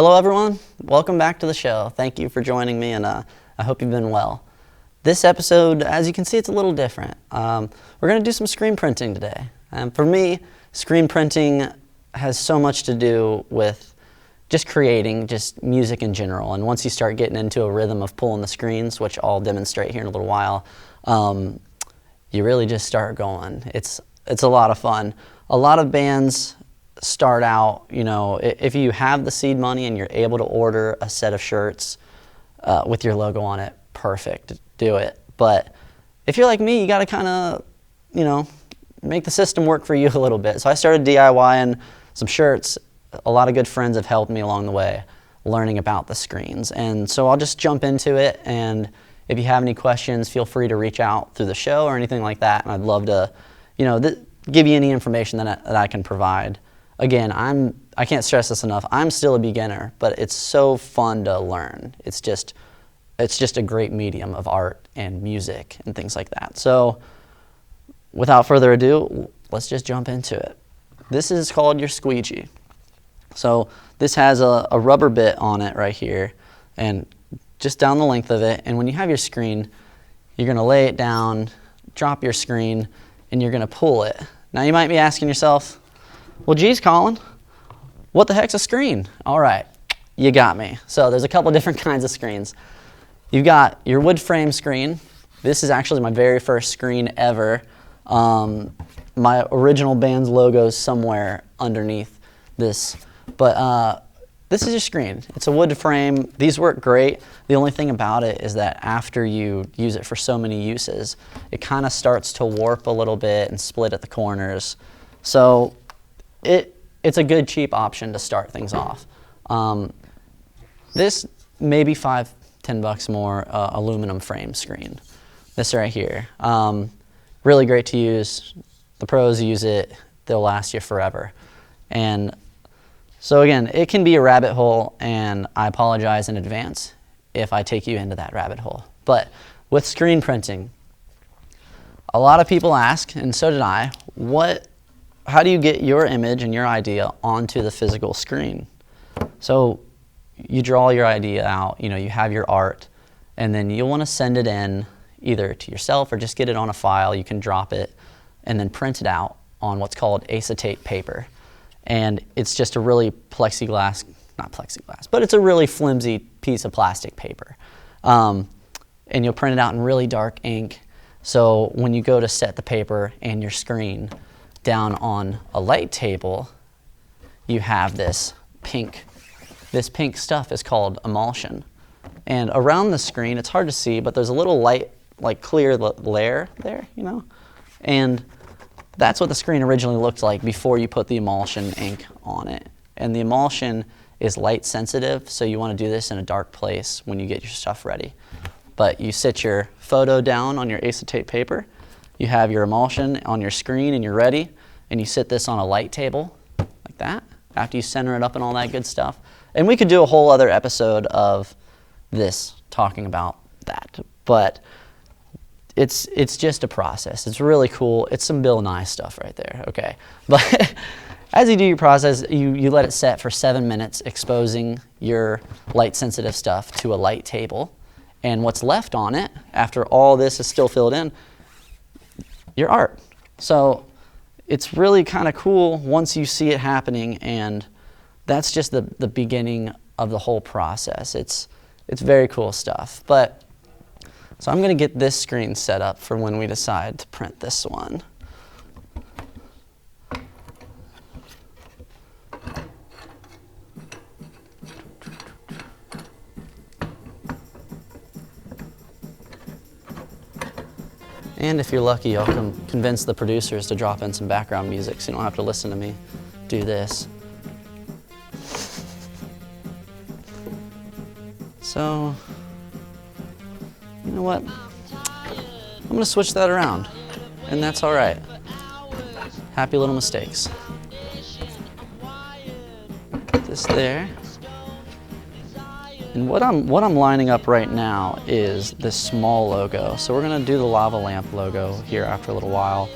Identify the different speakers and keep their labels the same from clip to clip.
Speaker 1: Hello everyone, welcome back to the show. Thank you for joining me, and I hope you've been well. This episode, as you can see, it's a little different. We're going to do some screen printing today. For me, screen printing has so much to do with just creating just music in general, and once you start getting into a rhythm of pulling the screens, which I'll demonstrate here in a little while, you really just start going. It's a lot of fun. A lot of bands start out, you know, if you have the seed money and you're able to order a set of shirts with your logo on it, perfect, do it. But if you're like me, you got to kind of, you know, make the system work for you a little bit. So I started DIYing some shirts. A lot of good friends have helped me along the way learning about the screens. And so I'll just jump into it, and if you have any questions, feel free to reach out through the show or anything like that, and I'd love to, you know, give you any information that I can provide. Again, I can't stress this enough, I'm still a beginner, but it's so fun to learn. It's just a great medium of art and music and things like that. So without further ado, let's just jump into it. This is called your squeegee. So this has a rubber bit on it right here, and just down the length of it, and when you have your screen, you're going to lay it down, drop your screen, and you're going to pull it. Now you might be asking yourself, well, geez, Colin, what the heck's a screen? All right, you got me. So there's a couple different kinds of screens. You've got your wood frame screen. This is actually my very first screen ever. My original band's logo is somewhere underneath this. But this is your screen. It's a wood frame. These work great. The only thing about it is that after you use it for so many uses, it kind of starts to warp a little bit and split at the corners. So it's a good cheap option to start things off. This maybe $5-10 more aluminum frame screen. This right here, really great to use. The pros use it; they'll last you forever. And so again, it can be a rabbit hole, and I apologize in advance if I take you into that rabbit hole. But with screen printing, a lot of people ask, and so did I, how do you get your image and your idea onto the physical screen? So you draw your idea out, you know, you have your art, and then you'll want to send it in either to yourself or just get it on a file. You can drop it and then print it out on what's called acetate paper. And it's just a really not plexiglass, but it's a really flimsy piece of plastic paper. And you'll print it out in really dark ink. So when you go to set the paper and your screen down on a light table, you have this pink stuff is called emulsion. And around the screen, it's hard to see, but there's a little light, like clear layer there, you know? And that's what the screen originally looked like before you put the emulsion ink on it. And the emulsion is light sensitive, so you want to do this in a dark place when you get your stuff ready. But you sit your photo down on your acetate paper, you have your emulsion on your screen, and you're ready, and you sit this on a light table like that after you center it up and all that good stuff. And we could do a whole other episode of this talking about that, but it's just a process. It's really cool. It's some Bill Nye stuff right there, okay? But as you do your process, you let it set for 7 minutes, exposing your light-sensitive stuff to a light table. And what's left on it, after all this is still filled in, your art. So it's really kind of cool once you see it happening, and that's just the beginning of the whole process. It's very cool stuff. But so I'm going to get this screen set up for when we decide to print this one. And if you're lucky, I'll convince the producers to drop in some background music so you don't have to listen to me do this. So, you know what? I'm going to switch that around, and that's all right. Happy little mistakes. Put this there. And what I'm lining up right now is this small logo. So we're going to do the lava lamp logo here after a little while,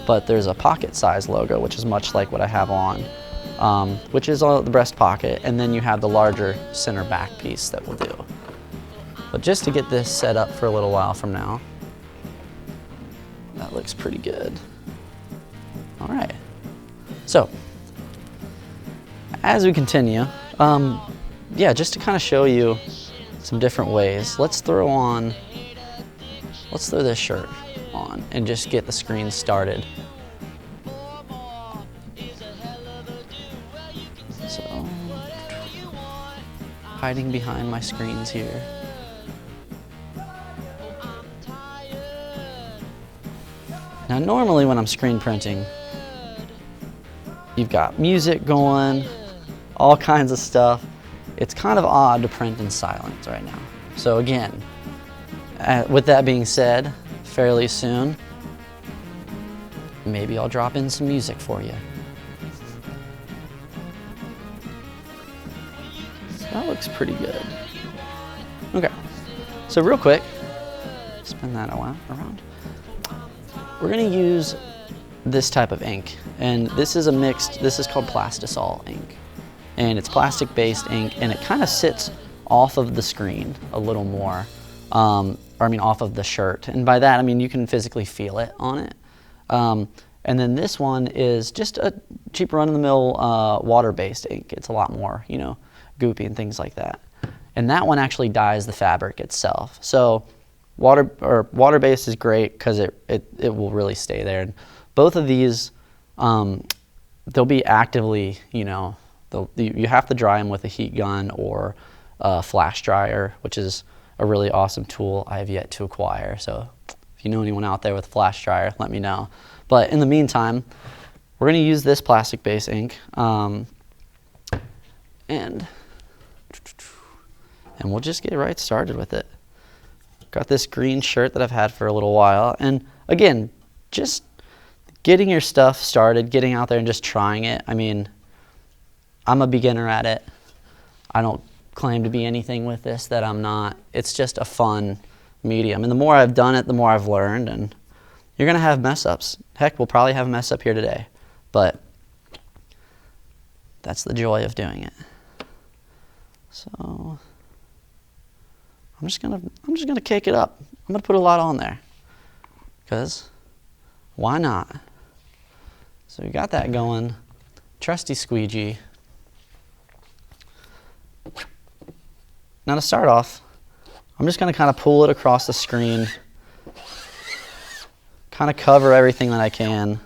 Speaker 1: but there's a pocket size logo, which is much like what I have on. which is the breast pocket, and then you have the larger center back piece that will do. But just to get this set up for a little while from now, that looks pretty good. All right, so as we continue, yeah, just to kind of show you some different ways, let's throw this shirt on and just get the screen started. So, hiding behind my screens here. Now normally when I'm screen printing, you've got music going, all kinds of stuff. It's kind of odd to print in silence right now. So again, with that being said, fairly soon, maybe I'll drop in some music for you. That looks pretty good. Okay, so real quick, spin that around. We're gonna use this type of ink, and this is called Plastisol ink. And it's plastic-based ink, and it kind of sits off of the screen a little more, off of the shirt. And by that, I mean you can physically feel it on it. And then this one is just a cheap run-of-the-mill water-based ink. It's a lot more, goopy and things like that. And that one actually dyes the fabric itself. So water-based is great because it will really stay there. And both of these, they'll be actively, you have to dry them with a heat gun or a flash dryer, which is a really awesome tool I have yet to acquire. So if you know anyone out there with a flash dryer, let me know. But in the meantime, we're going to use this plastic-based ink, and we'll just get right started with it. Got this green shirt that I've had for a little while, and again, just getting your stuff started, getting out there and just trying it. I mean, I'm a beginner at it. I don't claim to be anything with this that I'm not. It's just a fun medium, and the more I've done it, the more I've learned, and you're gonna have mess ups. Heck, we'll probably have a mess up here today, but that's the joy of doing it. So I'm just gonna cake it up. I'm gonna put a lot on there, because why not? So we got that going. Trusty squeegee. Now to start off, I'm just gonna kind of pull it across the screen, kind of cover everything that I can.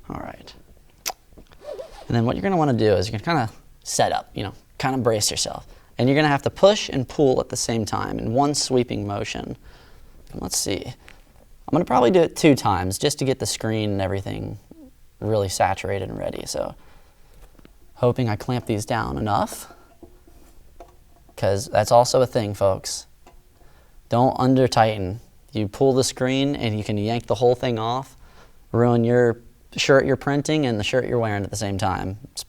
Speaker 1: All right. And then what you're going to want to do is you're going to kind of set up, kind of brace yourself. And you're going to have to push and pull at the same time in one sweeping motion. And let's see. I'm going to probably do it 2 times just to get the screen and everything really saturated and ready. So hoping I clamp these down enough, because that's also a thing, folks. Don't under tighten. You pull the screen and you can yank the whole thing off, ruin your shirt you're printing and the shirt you're wearing at the same time. It's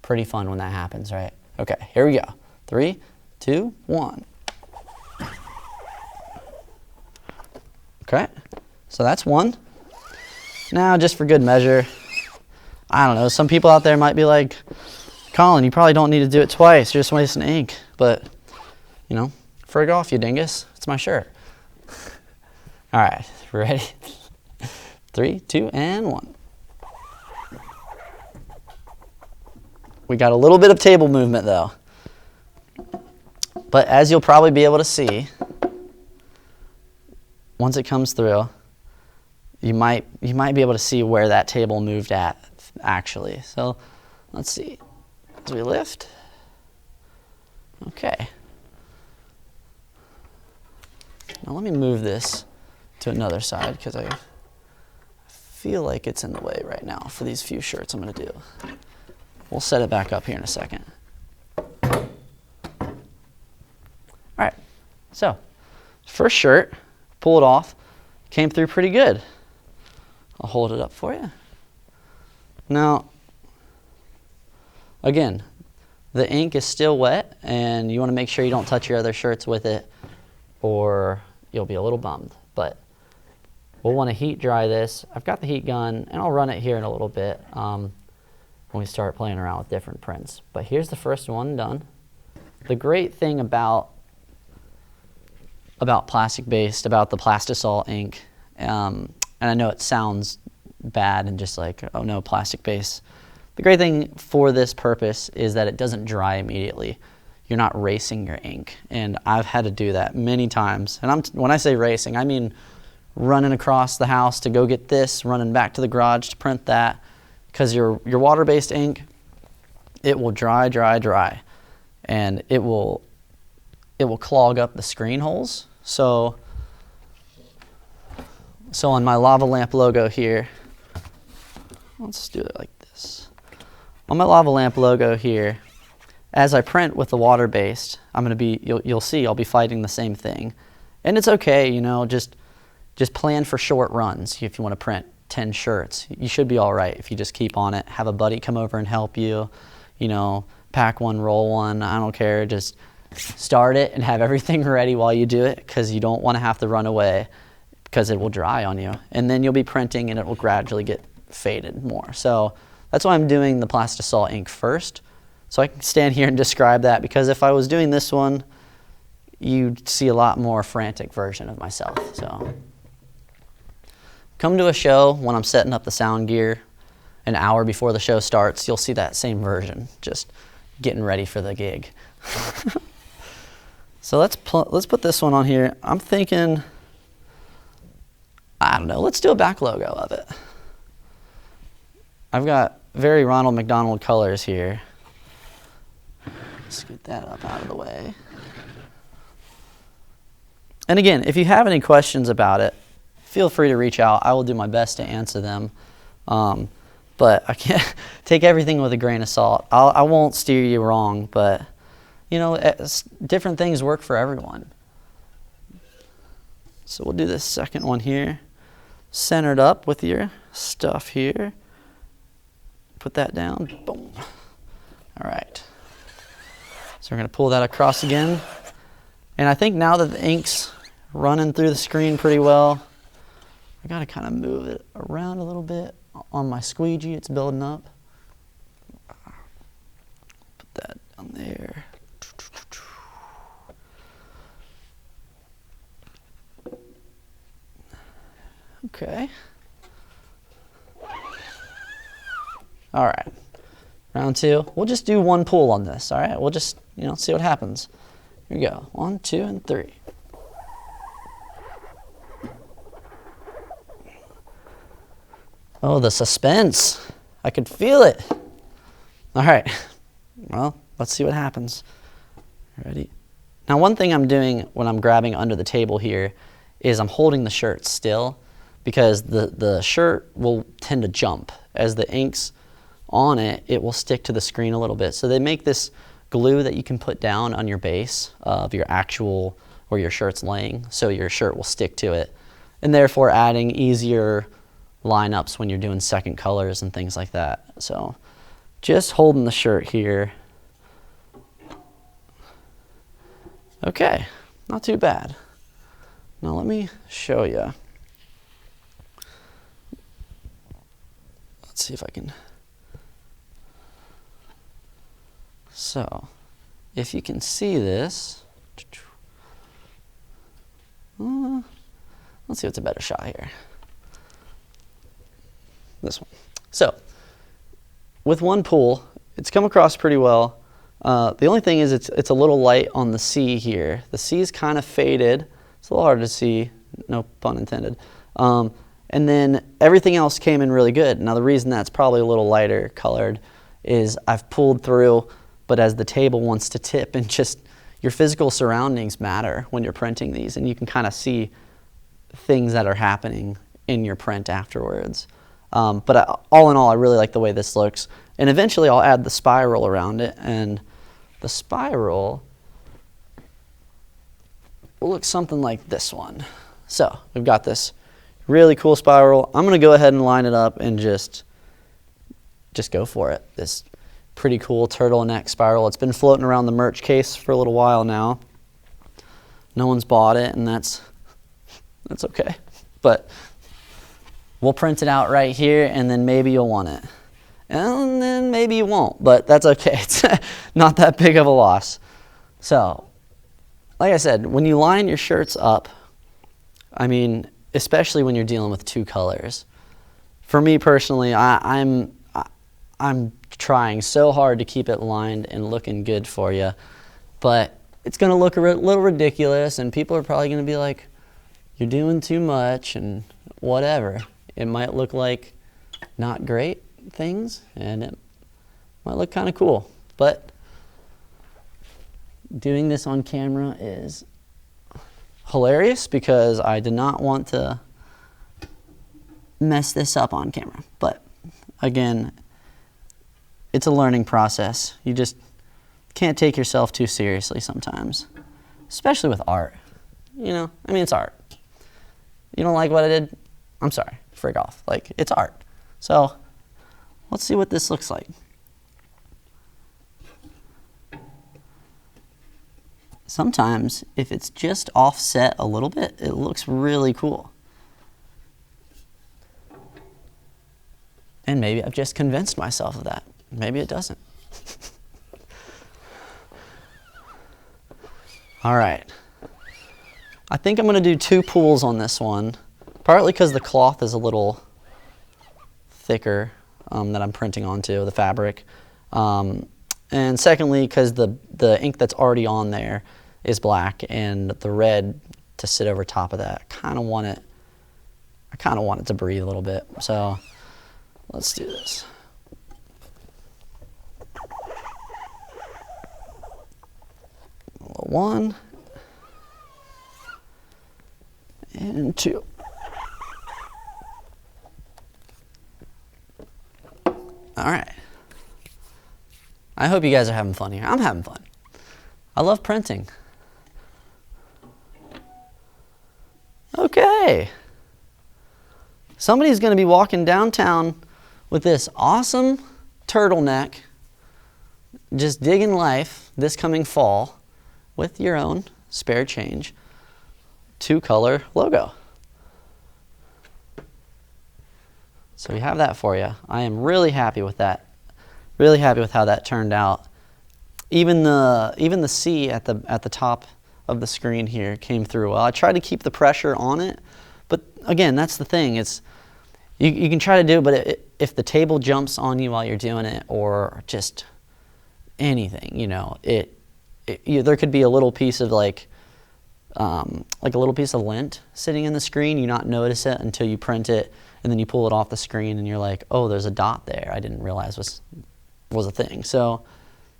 Speaker 1: pretty fun when that happens, right? Okay, here we go. 3, 2, 1. Okay, so that's one. Now, just for good measure, I don't know, some people out there might be like, Colin, you probably don't need to do it twice. You're just wasting ink. But, frig off, you dingus. It's my shirt. All right, ready? 3, 2, and 1. We got a little bit of table movement though. But as you'll probably be able to see, once it comes through, you might be able to see where that table moved at actually. So let's see. As we lift. Okay. Now let me move this to another side because I feel like it's in the way right now for these few shirts I'm going to do. We'll set it back up here in a second. All right, so first shirt, pull it off, came through pretty good. I'll hold it up for you. Now, again, the ink is still wet, and you want to make sure you don't touch your other shirts with it, or you'll be a little bummed. But we'll want to heat dry this. I've got the heat gun, and I'll run it here in a little bit when we start playing around with different prints. But here's the first one done. The great thing about plastic-based, about the Plastisol ink, and I know it sounds bad and just like, oh no, plastic-based. The great thing for this purpose is that it doesn't dry immediately. You're not racing your ink, and I've had to do that many times. And when I say racing, I mean running across the house to go get this, running back to the garage to print that, because your water-based ink, it will dry, and it will clog up the screen holes. So on my lava lamp logo here, let's do it like this. On my lava lamp logo here, as I print with the water-based, I'm going to be, you'll see I'll be fighting the same thing. And it's okay, you know, just plan for short runs. If you want to print 10 shirts, you should be all right if you just keep on it. Have a buddy come over and help you, you know, pack one, roll one, I don't care. Just start it and have everything ready while you do it, because you don't want to have to run away because it will dry on you. And then you'll be printing and it will gradually get faded more. So that's why I'm doing the Plastisol ink first. So I can stand here and describe that, because if I was doing this one, you'd see a lot more frantic version of myself. So come to a show when I'm setting up the sound gear an hour before the show starts, you'll see that same version, just getting ready for the gig. So let's put this one on here. I'm thinking, I don't know, let's do a back logo of it. I've got very Ronald McDonald colors here. Scoot that up out of the way. And again, if you have any questions about it, feel free to reach out. I will do my best to answer them. But I can't take everything with a grain of salt. I won't steer you wrong, but you know, different things work for everyone. So we'll do this second one here. Centered up with your stuff here. Put that down. Boom. All right. So we're going to pull that across again. And I think now that the ink's running through the screen pretty well, I got to kind of move it around a little bit on my squeegee. It's building up. Put that down there. Okay. All right. Round two. We'll just do one pull on this. All right. We'll just, you know, see what happens. Here we go. 1, 2, and 3. Oh, the suspense. I could feel it. All right. Well, let's see what happens. Ready? Now, one thing I'm doing when I'm grabbing under the table here is I'm holding the shirt still, because the shirt will tend to jump. As the ink's on it, it will stick to the screen a little bit. So they make this glue that you can put down on your base of your actual, where your shirt's laying, so your shirt will stick to it, and therefore adding easier lineups when you're doing second colors and things like that. So just holding the shirt here. Okay, not too bad. Now let me show you. Let's see if I can. So, if you can see this, let's see what's a better shot here. This one. So, with one pull, it's come across pretty well. The only thing is it's a little light on the C here. The C is kind of faded. It's a little hard to see, no pun intended. And then everything else came in really good. Now the reason that's probably a little lighter colored is I've pulled through, but as the table wants to tip, and just your physical surroundings matter when you're printing these, and you can kind of see things that are happening in your print afterwards. But all in all, I really like the way this looks. And eventually I'll add the spiral around it, and the spiral will look something like this one. So we've got this really cool spiral. I'm going to go ahead and line it up and just go for it. This pretty cool turtleneck spiral. It's been floating around the merch case for a little while now. No one's bought it, and that's okay. But we'll print it out right here, and then maybe you'll want it. And then maybe you won't, but that's okay. It's not that big of a loss. So, like I said, when you line your shirts up, I mean, especially when you're dealing with two colors, for me personally, I'm trying so hard to keep it lined and looking good for you, but it's going to look a little ridiculous, and people are probably going to be like, you're doing too much and whatever. It might look like not great things, and it might look kind of cool, but doing this on camera is hilarious because I did not want to mess this up on camera. But again, it's a learning process. You just can't take yourself too seriously sometimes, especially with art. You know, I mean, it's art. You don't like what I did? I'm sorry, frig off. Like, it's art. So let's see what this looks like. Sometimes, if it's just offset a little bit, it looks really cool. And maybe I've just convinced myself of that. Maybe it doesn't. All right. I think I'm going to do 2 pools on this one, partly because the cloth is a little thicker that I'm printing onto, the fabric. And secondly, because the ink that's already on there is black, and the red to sit over top of that. I kind of want it to breathe a little bit. So let's do this. One and 2. All right. I hope you guys are having fun here. I'm having fun. I love printing. Okay. Somebody's going to be walking downtown with this awesome turtleneck, just digging life this coming fall with your own spare change 2-color logo. So we have that for you. I am really happy with that. Really happy with how that turned out. Even the C at the top of the screen here came through well. I tried to keep the pressure on it, but again, that's the thing. It's you can try to do it, but if the table jumps on you while you're doing it, or just anything, you know, there could be a little piece of like a little piece of lint sitting in the screen. You not notice it until you print it, and then you pull it off the screen, and you're like, oh, there's a dot there. I didn't realize was a thing. So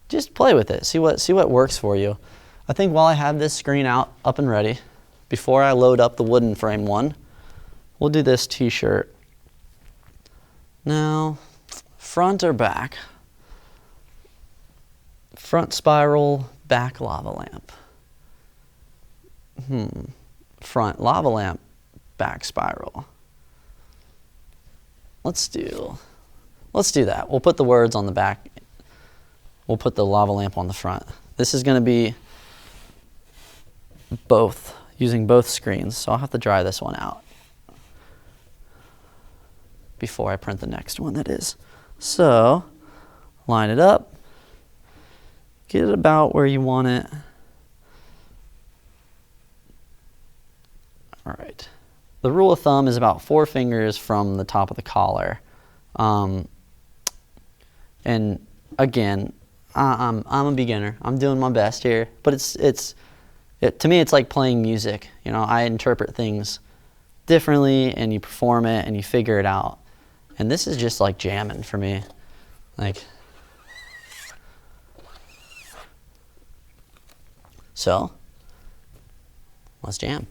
Speaker 1: just play with it. See what works for you. I think while I have this screen up and ready, before I load up the wooden frame one, we'll do this t-shirt. Now, front or back? Front spiral, back lava lamp. Front lava lamp, back spiral. Let's do that. We'll put the words on the back. We'll put the lava lamp on the front. This is going to be using both screens, so I'll have to dry this one out before I print the next one, that is. So, line it up, get it about where you want it. All right. The rule of thumb is about 4 fingers from the top of the collar. And again, I'm a beginner. I'm doing my best here, but to me, it's like playing music. You know, I interpret things differently, and you perform it, and you figure it out. And this is just like jamming for me. Like, so, let's jam.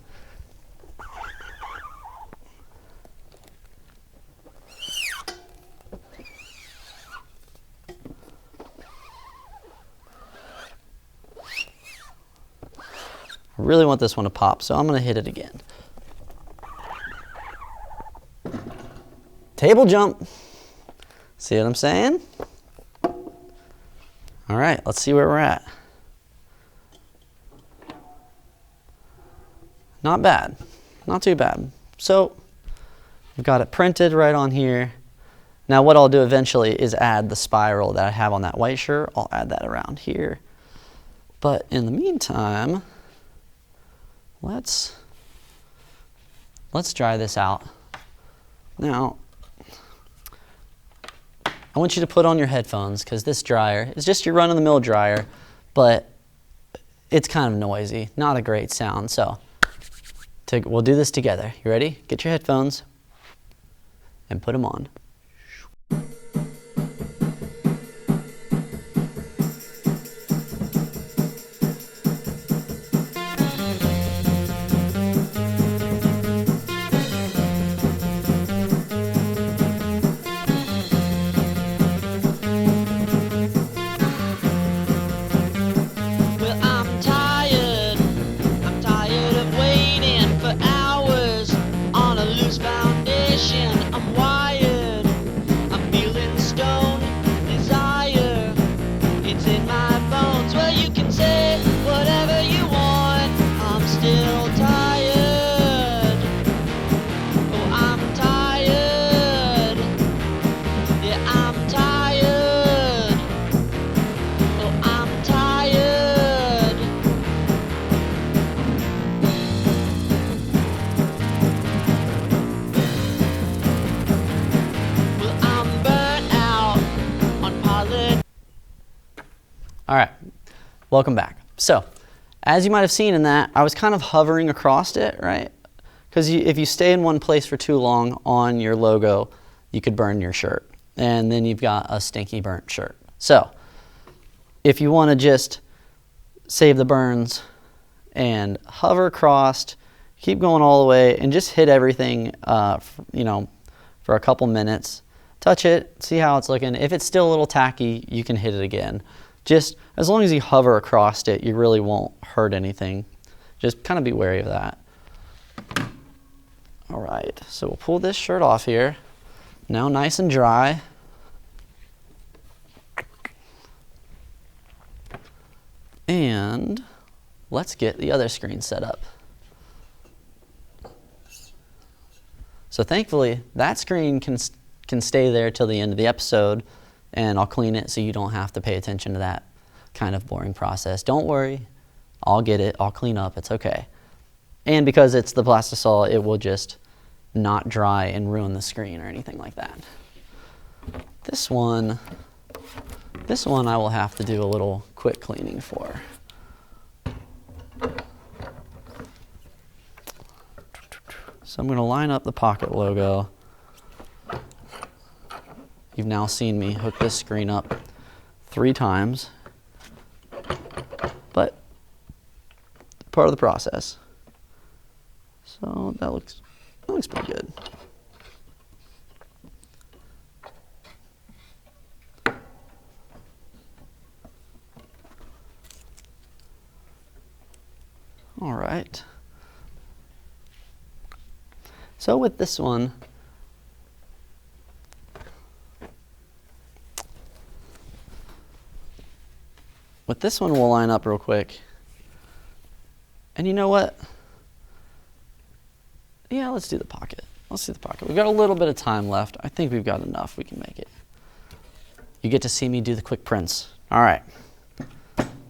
Speaker 1: I really want this one to pop, so I'm going to hit it again. Table jump. See what I'm saying? All right, let's see where we're at. Not bad. Not too bad. So, I've got it printed right on here. Now what I'll do eventually is add the spiral that I have on that white shirt. I'll add that around here. But in the meantime, let's dry this out. Now, I want you to put on your headphones because this dryer is just your run-of-the-mill dryer, but it's kind of noisy, not a great sound. So we'll do this together. You ready? Get your headphones and put them on. All right, welcome back. So, as you might have seen in that, I was kind of hovering across it, right? Because if you stay in one place for too long on your logo, you could burn your shirt. And then you've got a stinky burnt shirt. So, if you want to just save the burns and hover across, keep going all the way, and just hit everything, for a couple minutes. Touch it, see how it's looking. If it's still a little tacky, you can hit it again. Just as long as you hover across it, you really won't hurt anything. Just kind of be wary of that. All right, so we'll pull this shirt off here. Now nice and dry. And let's get the other screen set up. So thankfully, that screen can stay there till the end of the episode, and I'll clean it so you don't have to pay attention to that kind of boring process. Don't worry, I'll get it, I'll clean up, it's okay. And because it's the plastisol, it will just not dry and ruin the screen or anything like that. This one I will have to do a little quick cleaning for. So I'm going to line up the pocket logo. You've now seen me hook this screen up 3 times, but part of the process. So that looks pretty good. All right. So with this one, we'll line up real quick. And you know what? Yeah, let's do the pocket. Let's do the pocket. We've got a little bit of time left. I think we've got enough. We can make it. You get to see me do the quick prints. All right.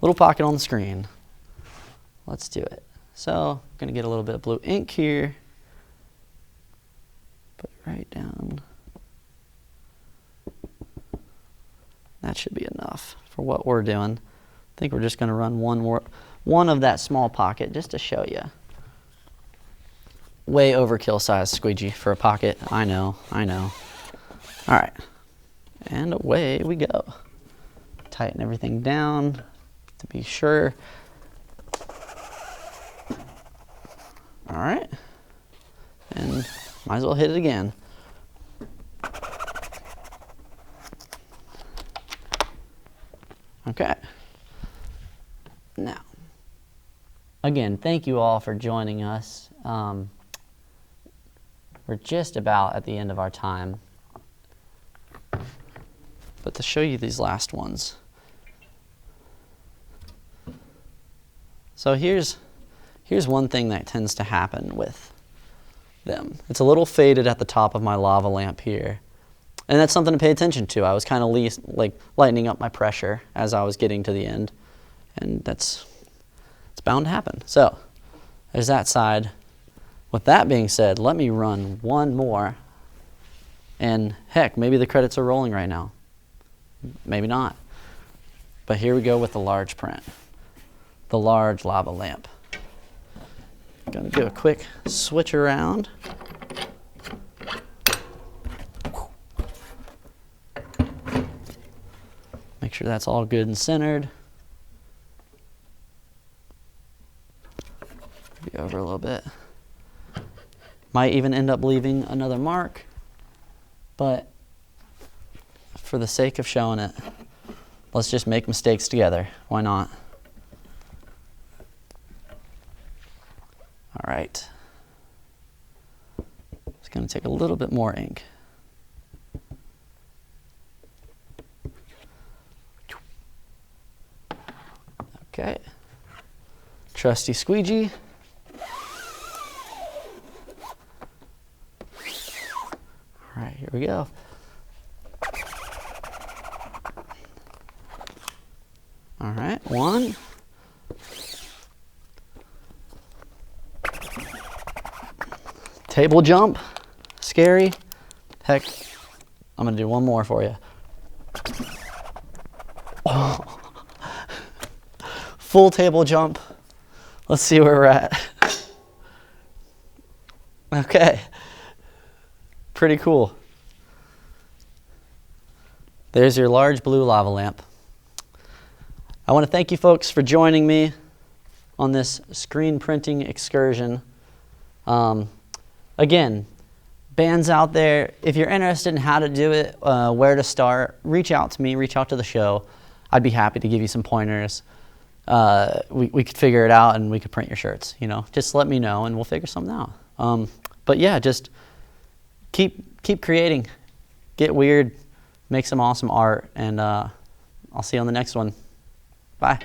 Speaker 1: Little pocket on the screen. Let's do it. So I'm going to get a little bit of blue ink here. Put it right down. That should be enough for what we're doing. I think we're just going to run one of that small pocket just to show you. Way overkill size squeegee for a pocket. I know. All right. And away we go. Tighten everything down to be sure. All right. And might as well hit it again. Okay. Now, again, thank you all for joining us. We're just about at the end of our time. But to show you these last ones. So here's one thing that tends to happen with them. It's a little faded at the top of my lava lamp here. And that's something to pay attention to. I was kind of lightening up my pressure as I was getting to the end. And it's bound to happen. So there's that side. With that being said, let me run one more. And heck, maybe the credits are rolling right now. Maybe not. But here we go with the large print. The large lava lamp. Gonna do a quick switch around. Make sure that's all good and centered. Maybe over a little bit. Might even end up leaving another mark, but for the sake of showing it, let's just make mistakes together. Why not? All right. It's going to take a little bit more ink. Okay. Trusty squeegee. All right, here we go. All right, one. Table jump, scary. Heck, I'm gonna do one more for you. Oh. Full table jump. Let's see where we're at. Okay, pretty cool. There's your large blue lava lamp. I want to thank you folks for joining me on this screen printing excursion. Again, bands out there, if you're interested in how to do it, where to start, reach out to me, reach out to the show. I'd be happy to give you some pointers. We could figure it out and we could print your shirts, you know. Just let me know and we'll figure something out. But yeah, just keep creating. Get weird, make some awesome art, and I'll see you on the next one. Bye.